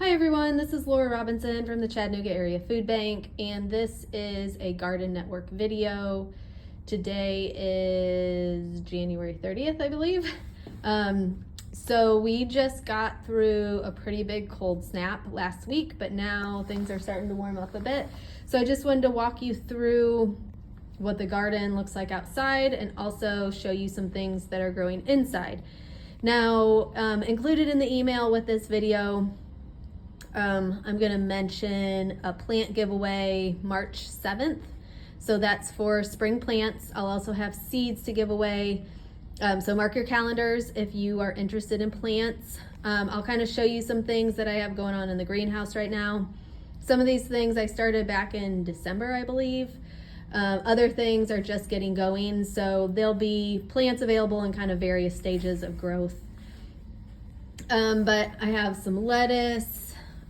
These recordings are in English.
Hi everyone, this is Laura Robinson from the Chattanooga Area Food Bank, and this is a Garden Network video. Today is January 30th, I believe. So we just got through a pretty big cold snap last week, but now things are starting to warm up a bit. So I just wanted to walk you through what the garden looks like outside and also show you some things that are growing inside. Now, included in the email with this video, I'm going to mention a plant giveaway March 7th. So that's for spring plants. I'll also have seeds to give away. So mark your calendars if you are interested in plants. I'll kind of show you some things that I have going on in the greenhouse right now. Some of these things I started back in December, I believe. Other things are just getting going. So there'll be plants available in kind of various stages of growth. But I have some lettuce.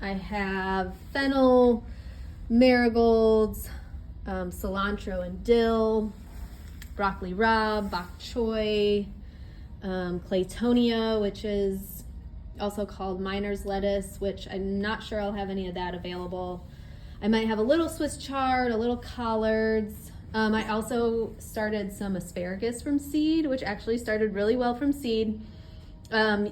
I have fennel, marigolds, cilantro and dill, broccoli rabe, bok choy, claytonia, which is also called miner's lettuce, which I'm not sure I'll have any of that available. I might have a little Swiss chard, a little collards. I also started some asparagus from seed, which actually started really well from seed.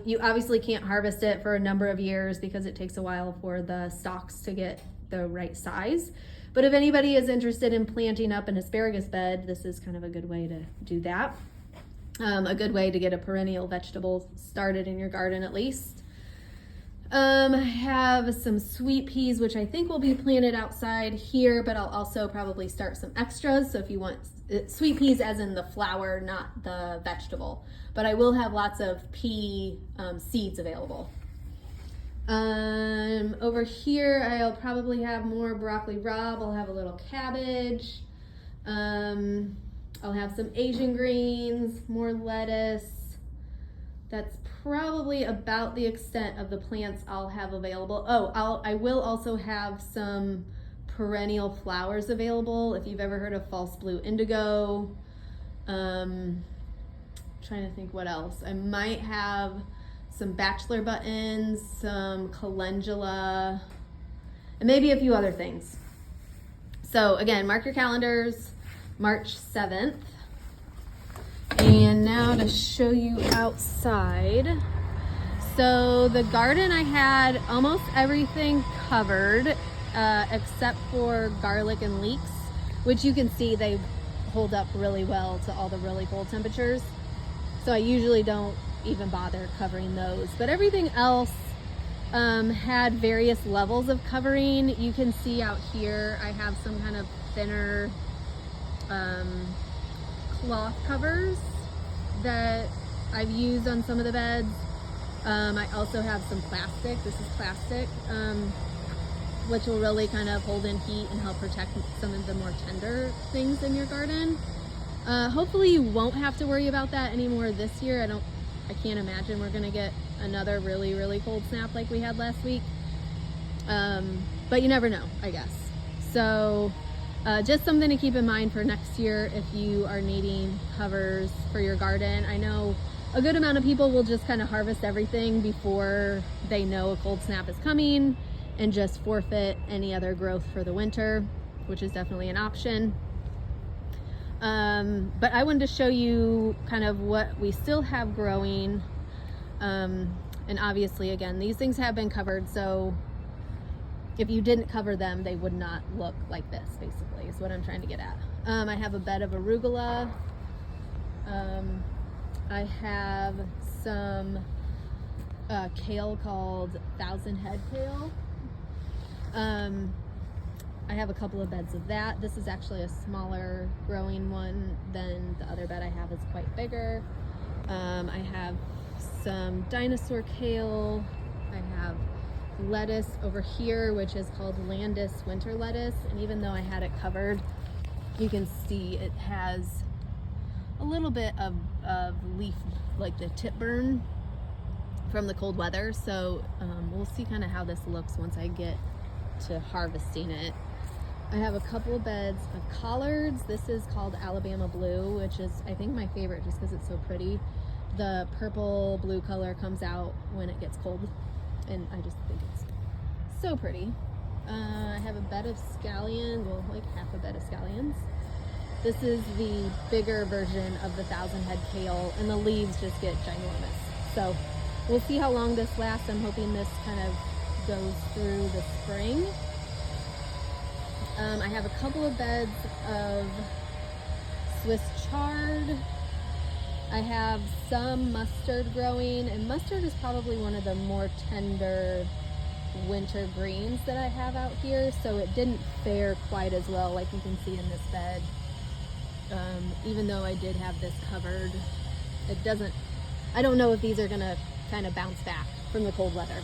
You obviously can't harvest it for a number of years because it takes a while for the stalks to get the right size. But if anybody is interested in planting up an asparagus bed, this is kind of a good way to do that. A good way to get a perennial vegetable started in your garden at least. I have some sweet peas, which I think will be planted outside here, but I'll also probably start some extras. So if you want sweet peas as in the flower, not the vegetable, but I will have lots of pea seeds available. Over here, I'll probably have more broccoli rabe. I'll have a little cabbage. I'll have some Asian greens, more lettuce. That's probably about the extent of the plants I'll have available. I will also have some perennial flowers available. If you've ever heard of false blue indigo. Trying to think what else. I might have some bachelor buttons, some calendula, and maybe a few other things. So again, mark your calendars, March 7th. And now to show you outside. So the garden, I had almost everything covered except for garlic and leeks, which you can see they hold up really well to all the really cold temperatures. So I usually don't even bother covering those. But everything else had various levels of covering. You can see out here I have some kind of thinner cloth covers that I've used on some of the beds. I also have some plastic. This is plastic, which will really kind of hold in heat and help protect some of the more tender things in your garden. Hopefully you won't have to worry about that anymore this year. I can't imagine we're gonna get another really, really cold snap like we had last week. But you never know, I guess. So just something to keep in mind for next year if you are needing covers for your garden. I know a good amount of people will just kind of harvest everything before they know a cold snap is coming and just forfeit any other growth for the winter, which is definitely an option. But I wanted to show you kind of what we still have growing. And obviously, again, these things have been covered, so if you didn't cover them, they would not look like this, basically, is what I'm trying to get at. I have a bed of arugula. I have some kale called Thousand Head kale. I have a couple of beds of that. This is actually a smaller growing one than the other bed I have is quite bigger. I have some dinosaur kale. I have lettuce over here, which is called Landis winter lettuce, and even though I had it covered, you can see it has a little bit of leaf, like the tip burn from the cold weather. So we'll see kind of how this looks once I get to harvesting it. I have a couple of beds of collards. This is called Alabama Blue, which is I think my favorite just because it's so pretty. The purple blue color comes out when it gets cold, and I just think it's So pretty. I have a bed of scallions, well, like half a bed of scallions. This is the bigger version of the 1,000-head kale, and the leaves just get ginormous. So we'll see how long this lasts. I'm hoping this kind of goes through the spring. I have a couple of beds of Swiss chard. I have some mustard growing, and mustard is probably one of the more tender winter greens that I have out here, so it didn't fare quite as well like you can see in this bed. Even though I did have this covered, it doesn't, I don't know if these are gonna kind of bounce back from the cold weather.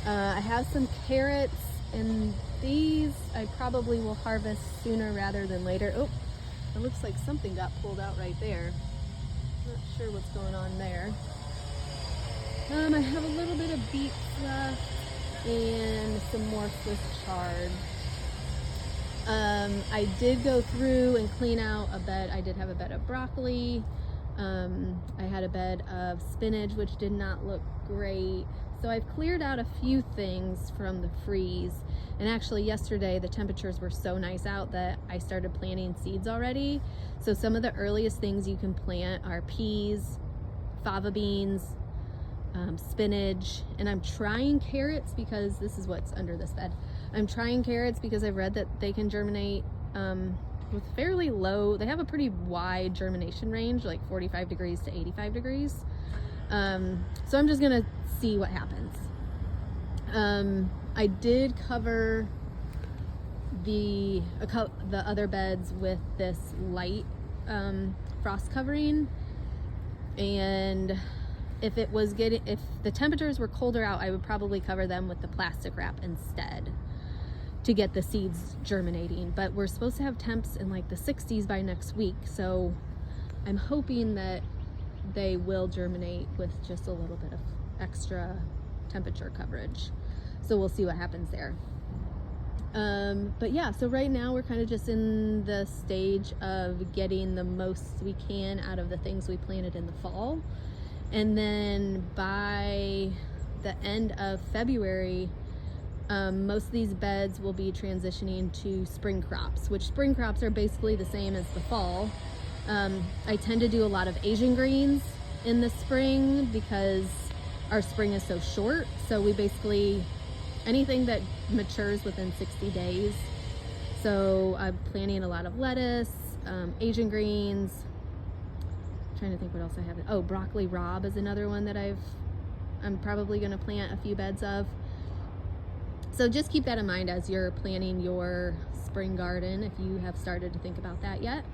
I have some carrots, and these I probably will harvest sooner rather than later. Oh, it looks like something got pulled out right there. Not sure what's going on there. I have a little bit of beets left and some more Swiss chard. I did go through and clean out a bed. I did have a bed of broccoli. I had a bed of spinach, which did not look great. So I've cleared out a few things from the freeze. And actually yesterday the temperatures were so nice out that I started planting seeds already. So some of the earliest things you can plant are peas, fava beans, spinach, and I'm trying carrots because this is what's under this bed. I'm trying carrots because I've read that they can germinate with fairly low, they have a pretty wide germination range, like 45 degrees to 85 degrees. So I'm just gonna see what happens. I did cover the other beds with this light frost covering, and if the temperatures were colder out, I would probably cover them with the plastic wrap instead to get the seeds germinating. But we're supposed to have temps in like the 60s by next week, so I'm hoping that they will germinate with just a little bit of extra temperature coverage. So we'll see what happens there. But yeah, so right now we're kind of just in the stage of getting the most we can out of the things we planted in the fall. And then by the end of February, most of these beds will be transitioning to spring crops, which spring crops are basically the same as the fall. I tend to do a lot of Asian greens in the spring because our spring is so short. So we basically, anything that matures within 60 days. So I'm planting a lot of lettuce, Asian greens. I'm trying to think what else I have. Oh, broccoli rabe is another one that I'm probably going to plant a few beds of. So just keep that in mind as you're planning your spring garden, if you have started to think about that yet.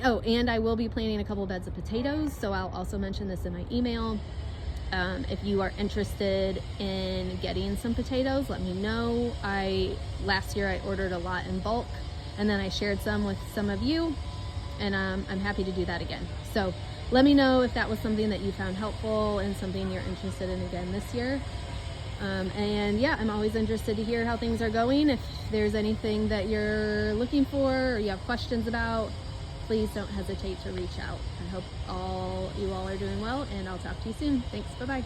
Oh, and I will be planting a couple beds of potatoes, so I'll also mention this in my email. If you are interested in getting some potatoes, let me know. Last year I ordered a lot in bulk, and then I shared some with some of you, and I'm happy to do that again. So let me know if that was something that you found helpful and something you're interested in again this year. And yeah, I'm always interested to hear how things are going. If there's anything that you're looking for or you have questions about, please don't hesitate to reach out. I hope you all are doing well, and I'll talk to you soon. Thanks, bye-bye.